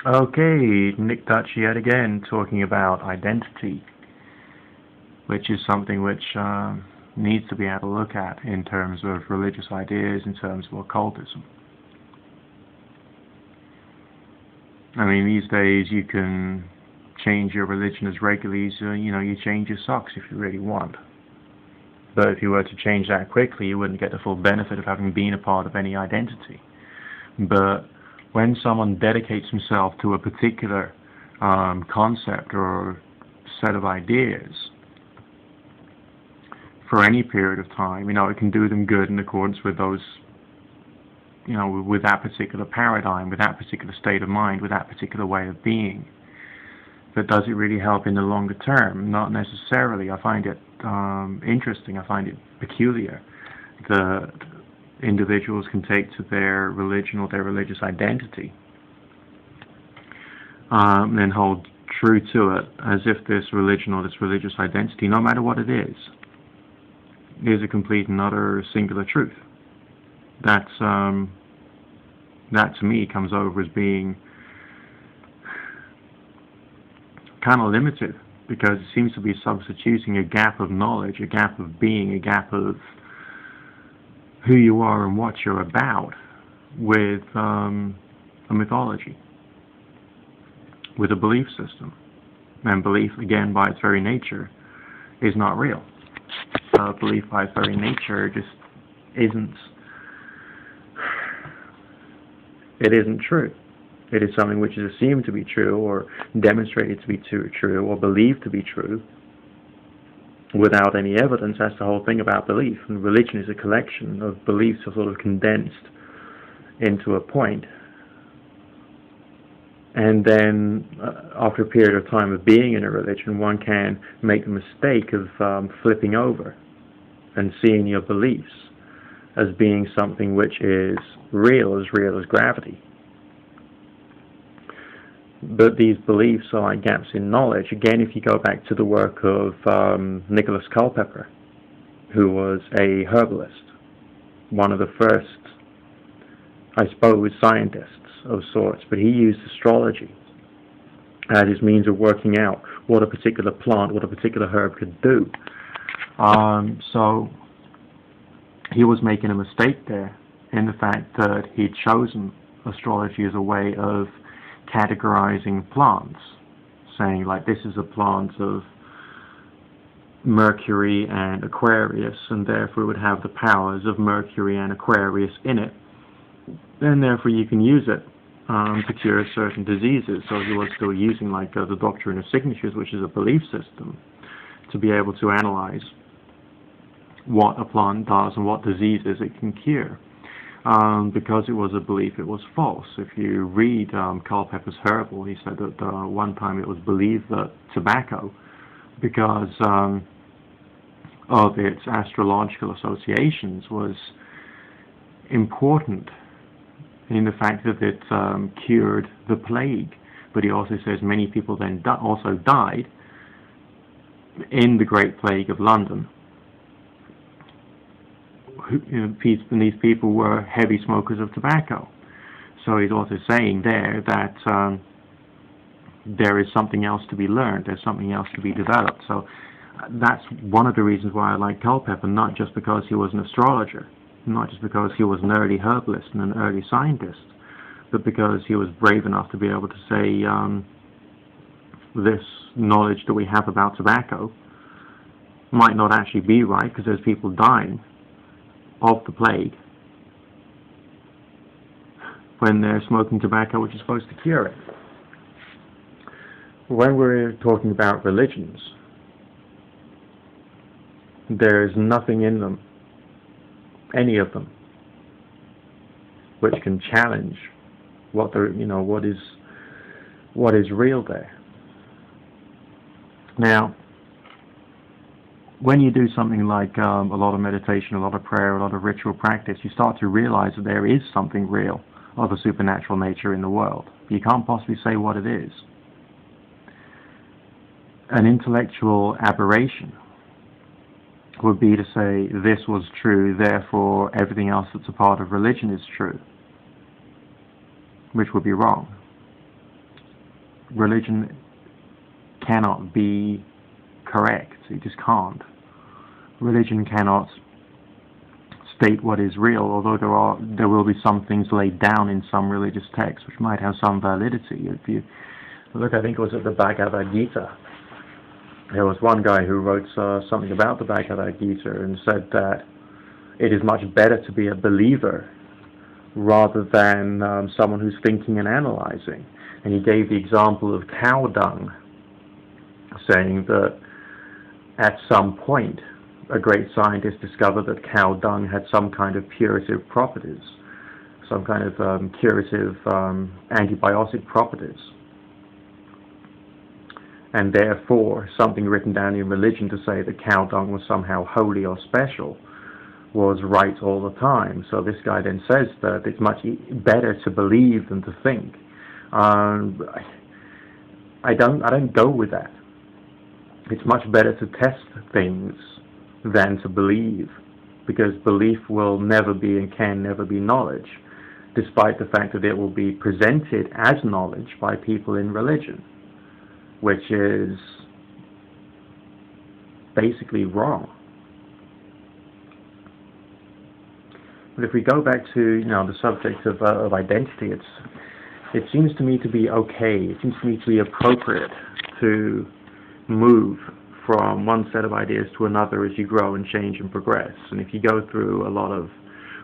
Okay, Nick Dutch yet again talking about identity, which is something which needs to be had a look at in terms of religious ideas, in terms of occultism. I mean, these days you can change your religion as regularly as you change your socks if you really want. But if you were to change that quickly, you wouldn't get the full benefit of having been a part of any identity. But when someone dedicates himself to a particular concept or set of ideas for any period of time, it can do them good in accordance with those, with that particular paradigm, with that particular state of mind, with that particular way of being. But does it really help in the longer term? Not necessarily. I find it interesting. I find it peculiar that individuals can take to their religion or their religious identity and hold true to it as if this religion or this religious identity, no matter what it is a complete and utter singular truth. That to me comes over as being kind of limited, because it seems to be substituting a gap of knowledge, a gap of being, a gap of who you are and what you're about with a mythology, with a belief system. And belief, again, by its very nature, is not real. Belief by its very nature just isn't true. It is something which is assumed to be true, or demonstrated to be true, or believed to be true, without any evidence. That's the whole thing about belief. And religion is a collection of beliefs sort of condensed into a point. And then, after a period of time of being in a religion, one can make the mistake of flipping over and seeing your beliefs as being something which is real as gravity. But these beliefs are like gaps in knowledge. Again, if you go back to the work of Nicholas Culpeper, who was a herbalist, one of the first, I suppose, scientists of sorts, but he used astrology as his means of working out what a particular plant, what a particular herb could do. So he was making a mistake there in the fact that he'd chosen astrology as a way of categorizing plants, saying like this is a plant of Mercury and Aquarius, and therefore it would have the powers of Mercury and Aquarius in it, and therefore you can use it to cure certain diseases. So he was still using like the doctrine of signatures, which is a belief system, to be able to analyze what a plant does and what diseases it can cure. Because it was a belief, it was false. If you read Culpeper's Herbal, he said that one time it was believed that tobacco, because of its astrological associations, was important in the fact that it cured the plague. But he also says many people then also died in the Great Plague of London. And these people were heavy smokers of tobacco. So he's also saying there that there is something else to be learned, there's something else to be developed. So that's one of the reasons why I like Culpeper, not just because he was an astrologer, not just because he was an early herbalist and an early scientist, but because he was brave enough to be able to say this knowledge that we have about tobacco might not actually be right, because there's people dying of the plague when they're smoking tobacco which is supposed to cure it. When we're talking about religions, there's nothing in them, any of them, which can challenge what is real there. Now, when you do something like a lot of meditation, a lot of prayer, a lot of ritual practice, you start to realize that there is something real of a supernatural nature in the world. You can't possibly say what it is. An intellectual aberration would be to say this was true, therefore everything else that's a part of religion is true, which would be wrong. religion cannot be correct. It just can't. Religion cannot state what is real, although there will be some things laid down in some religious texts which might have some validity. If you look, I think it was at the Bhagavad Gita. There was one guy who wrote something about the Bhagavad Gita and said that it is much better to be a believer rather than someone who's thinking and analyzing. And he gave the example of cow dung, saying that at some point a great scientist discovered that cow dung had some kind of curative properties, some kind of curative antibiotic properties. And therefore, something written down in religion to say that cow dung was somehow holy or special was right all the time. So this guy then says that it's much better to believe than to think. I don't go with that. It's much better to test things than to believe, because belief will never be and can never be knowledge, despite the fact that it will be presented as knowledge by people in religion, which is basically wrong. But if we go back to the subject of identity, it seems to me to be okay. It seems to me to be appropriate to move from one set of ideas to another as you grow and change and progress. And if you go through a lot of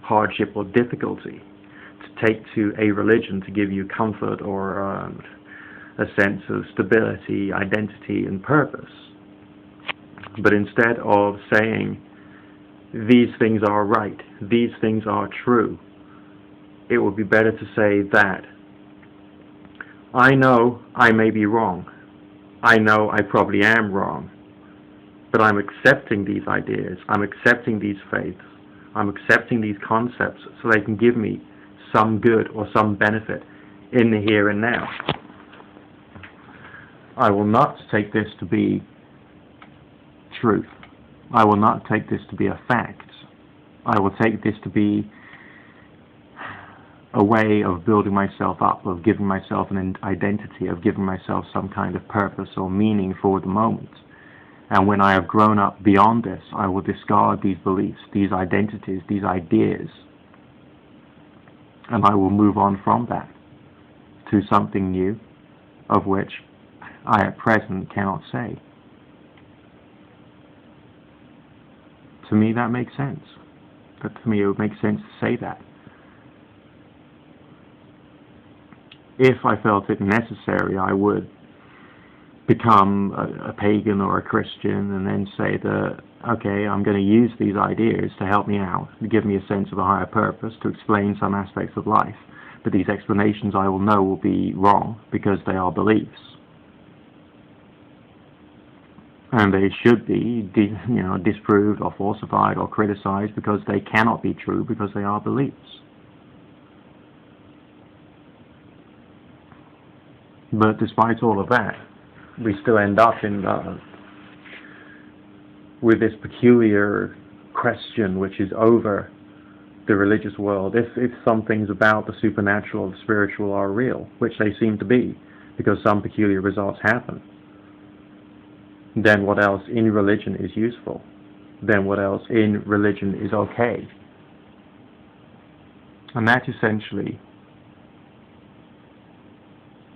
hardship or difficulty, to take to a religion to give you comfort or a sense of stability, identity, and purpose. But instead of saying, these things are right, these things are true, it would be better to say that I know I may be wrong. I know I probably am wrong. But I'm accepting these ideas, I'm accepting these faiths, I'm accepting these concepts so they can give me some good or some benefit in the here and now. I will not take this to be truth. I will not take this to be a fact. I will take this to be a way of building myself up, of giving myself an identity, of giving myself some kind of purpose or meaning for the moment. And when I have grown up beyond this, I will discard these beliefs, these identities, these ideas, and I will move on from that to something new, of which I at present cannot say. To me, that makes sense. But to me, it would make sense to say that. If I felt it necessary, I would become a pagan or a Christian and then say that, okay, I'm going to use these ideas to help me out, to give me a sense of a higher purpose, to explain some aspects of life. But these explanations I will know will be wrong because they are beliefs. And they should be disproved or falsified or criticized because they cannot be true because they are beliefs. But despite all of that, we still end up with this peculiar question which is over the religious world. If some things about the supernatural or the spiritual are real, which they seem to be, because some peculiar results happen, then what else in religion is useful? Then what else in religion is okay? And that's essentially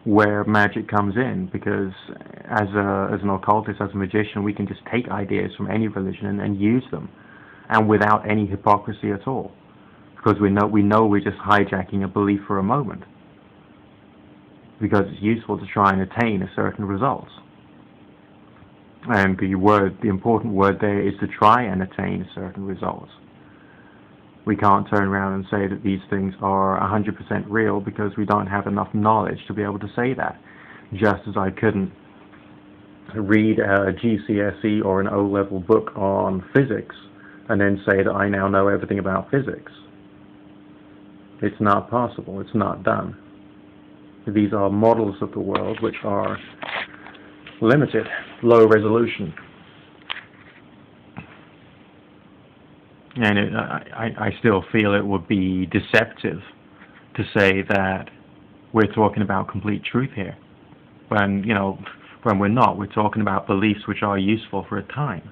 where magic comes in, because as an occultist, as a magician, we can just take ideas from any religion and use them, and without any hypocrisy at all, because we know we're just hijacking a belief for a moment, because it's useful to try and attain a certain result. And the important word there is to try and attain a certain result. We can't turn around and say that these things are 100% real because we don't have enough knowledge to be able to say that. Just as I couldn't read a GCSE or an O-level book on physics and then say that I now know everything about physics. It's not possible. It's not done. These are models of the world which are limited, low resolution. And I still feel it would be deceptive to say that we're talking about complete truth here. when, when we're not. We're talking about beliefs which are useful for a time.